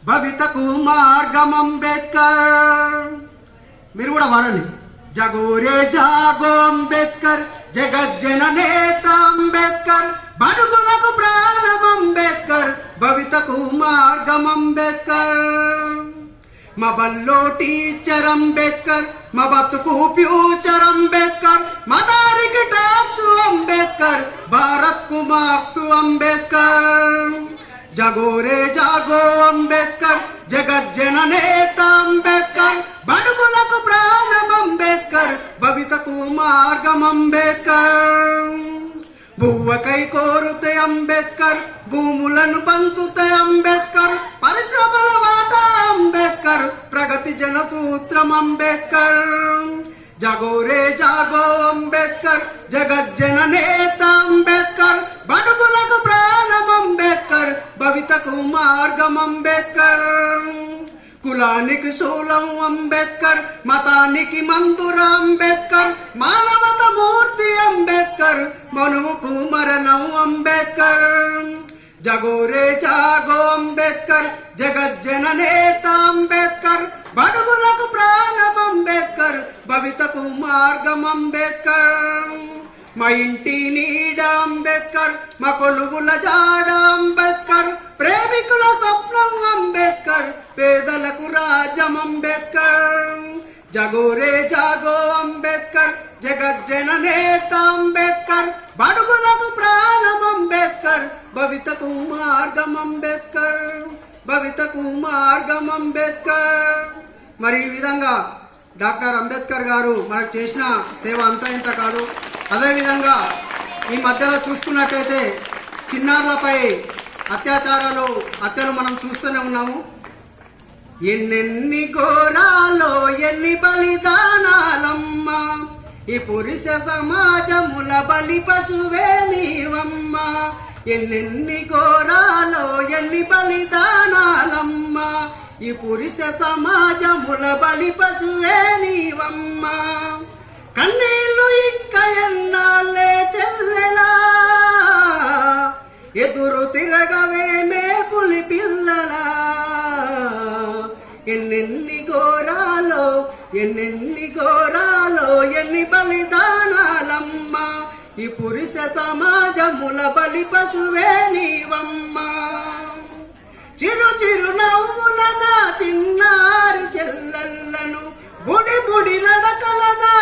భవితకు మార్గం అంబేద్కర్. మీరు కూడా వాడండి. జగోరే జాగో అంబేద్కర్, జగజ్జన నేత అంబేద్కర్, బడుగులకు ప్రాణం అంబేద్కర్, భవితకు మార్గం అంబేద్కర్. మా బల్లో టీచర్ అంబేద్కర్, మా బతుకు ఫ్యూచర్ అంబేద్కర్, మా దారికి టాక్స్ అంబేద్కర్, భారత్ కు మార్క్స్ అంబేద్కర్. జగోరే జాగో అంబేద్కర్, జగజ్జన నేత అంబేద్కర్, బడుగులకు ప్రాణం అంబేద్కర్, భవితకు మార్గం అంబేద్కర్. భూవకై కోరుతే అంబేద్కర్, భూములను పంచుతే అంబేద్కర్, పరిశ్రమల వాటా అంబేద్కర్, ప్రగతి జన సూత్రం అంబేద్కర్. జగోరే జాగో అంబేద్కర్, జగజ్జన నేత అంబేద్కర్, బడుగులకు ప్రాణం అంబేద్కర్, భవితకు మార్గం అంబేద్కర్. కులానికి శూలం అంబేద్కర్, మతానికి మందుర అంబేద్కర్, మానవత మూర్తి అంబేద్కర్, మనువుకు మరణం అంబేద్కర్. జగోరే జాగో అంబేద్కర్, జగజ్జన నేత అంబేద్కర్, బడుగులకు ప్రాణం అంబేద్కర్, భవితకు మార్గం అంబేద్కర్. మా ఇంటి నీడ అంబేద్కర్, మా కొలువుల జాడ అంబేద్కర్, ప్రేమికుల స్వప్నం అంబేద్కర్, పేదలకు రాజ్యం అంబేద్కర్. జగోరే జాగో అంబేద్కర్, జగజ్జన నేత అంబేద్కర్, బడుగులకు ప్రాణం అంబేద్కర్, భవితకు మార్గం అంబేద్కర్, భవితకు మార్గం అంబేద్కర్. మరి ఈ విధంగా డాక్టర్ అంబేద్కర్ గారు మనకు చేసిన సేవ అంతా ఇంత కాదు. అదేవిధంగా ఈ మధ్యలో చూసుకున్నట్టయితే చిన్నారులపై హత్యలు మనం చూస్తూనే ఉన్నాము. ఎన్నెన్ని ఘోరాలో ఎన్ని బలిదానాలమ్మా, ఈ పురుష సమాజముల బలి పశువే నీవమ్మా. ఎన్నెన్ని ఘోరాలో ఎన్ని బలిదానాలమ్మా, ఈ పురుష సమాజముల బలి పశువే నీవమ్మా. కన్నీళ్ళు ఇంకా ఎన్నాళ్ళే చెల్లెలా, ఎదురు తిరగవేమే పులి పిల్లలా. ఎన్నెన్ని ఘోరాలో ఎన్నెన్ని ఘోరాలో ఎన్ని బలిదానాలమ్మా, ఈ పురుష సమాజముల బలి పశువే నీవమ్మా. చిరు చిరు నవ్వుల నా చిన్నారి చెల్లెళ్ళను, బుడి బుడి నడకల నా